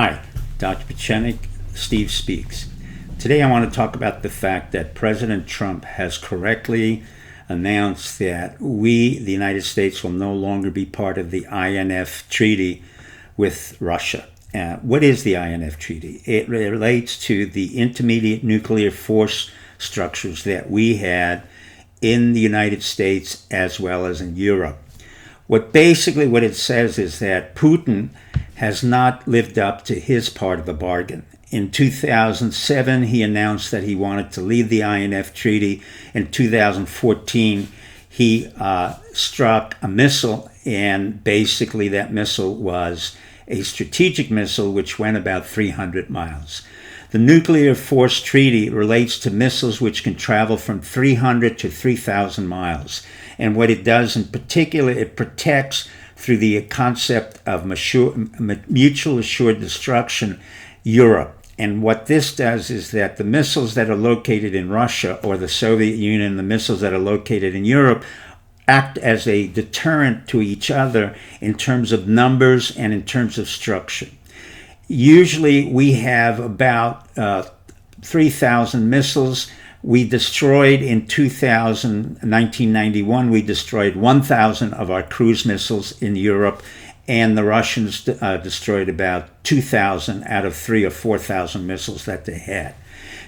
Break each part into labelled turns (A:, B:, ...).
A: Hi, Dr. Pachenik, Steve Speaks. Today I want to talk about the fact that President Trump has correctly announced that we, the United States, will no longer be part of the INF Treaty with Russia. What is the INF Treaty? It relates to the intermediate nuclear force structures that we had in the United States as well as in Europe. What it says is that Putin has not lived up to his part of the bargain. In 2007, he announced that he wanted to leave the INF Treaty. In 2014, he struck a missile, and basically that missile was a strategic missile which went about 300 miles. The Nuclear Force Treaty relates to missiles which can travel from 300 to 3,000 miles. And what it does in particular, it protects through the concept of mutual assured destruction Europe. And what this does is that the missiles that are located in Russia or the Soviet Union, the missiles that are located in Europe, act as a deterrent to each other in terms of numbers and in terms of structure. Usually we have about 3,000 missiles. We destroyed in 1991, we destroyed 1,000 of our cruise missiles in Europe, and the Russians destroyed about 2,000 out of 3,000 or 4,000 missiles that they had.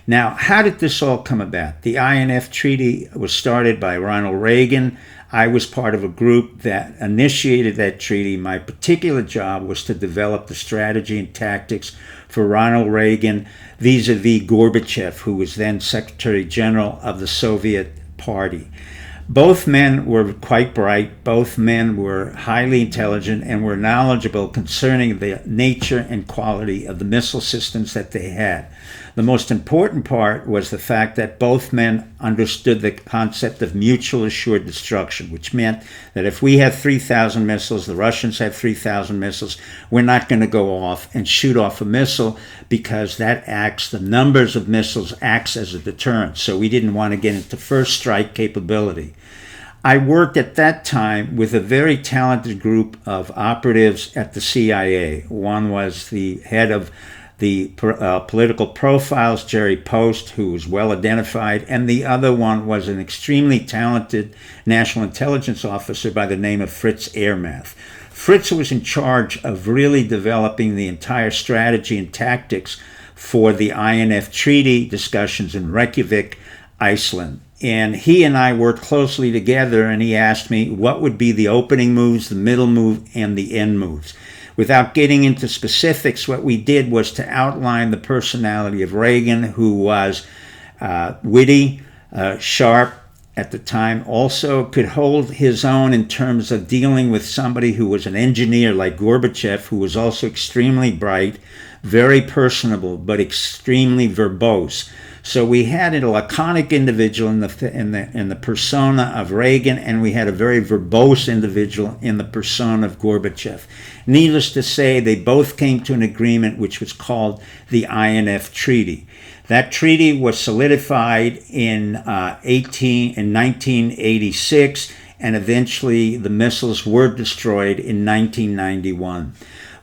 A: Now, how did this all come about? The INF Treaty was started by Ronald Reagan. I was part of a group that initiated that treaty. My particular job was to develop the strategy and tactics for Ronald Reagan vis-a-vis Gorbachev, who was then Secretary General of the Soviet Party. Both men were quite bright. Both men were highly intelligent and were knowledgeable concerning the nature and quality of the missile systems that they had. The most important part was the fact that both men understood the concept of mutual assured destruction, which meant that if we have 3,000 missiles, the Russians have 3,000 missiles, we're not going to go off and shoot off a missile because the numbers of missiles acts as a deterrent. So we didn't want to get into first strike capability. I worked at that time with a very talented group of operatives at the CIA. One was the head of the political profiles, Jerry Post, who was well identified, and the other one was an extremely talented national intelligence officer by the name of Fritz Ehrmath. Fritz was in charge of really developing the entire strategy and tactics for the INF Treaty discussions in Reykjavik, Iceland. And he and I worked closely together, and he asked me what would be the opening moves, the middle move, and the end moves. Without getting into specifics, what we did was to outline the personality of Reagan, who was witty, sharp at the time, also could hold his own in terms of dealing with somebody who was an engineer like Gorbachev, who was also extremely bright, very personable, but extremely verbose. So we had a laconic individual in the persona of Reagan, and we had a very verbose individual in the persona of Gorbachev. Needless to say, they both came to an agreement which was called the INF Treaty. That treaty was solidified in 1986, and eventually the missiles were destroyed in 1991.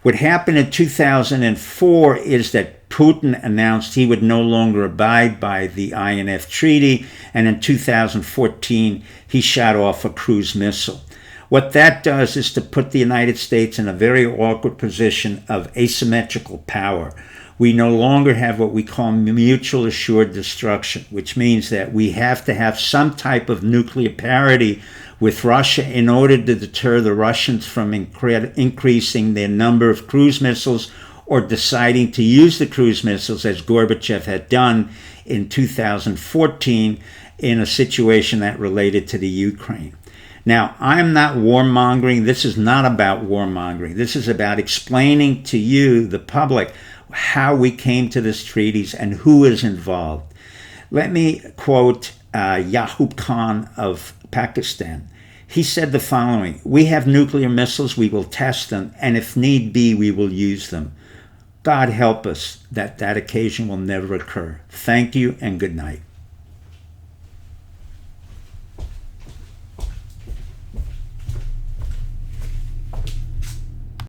A: What happened in 2004 is that Putin announced he would no longer abide by the INF Treaty, and in 2014 he shot off a cruise missile. What that does is to put the United States in a very awkward position of asymmetrical power. We no longer have what we call mutual assured destruction, which means that we have to have some type of nuclear parity with Russia in order to deter the Russians from increasing their number of cruise missiles or deciding to use the cruise missiles as Gorbachev had done in 2014 in a situation that related to the Ukraine. Now, I'm not warmongering. This is not about warmongering. This is about explaining to you, the public, how we came to these treaties and who is involved. Let me quote Yaqub Khan of Pakistan. He said the following: "We have nuclear missiles, we will test them, and if need be, we will use them. God help us that occasion will never occur. Thank you and good night."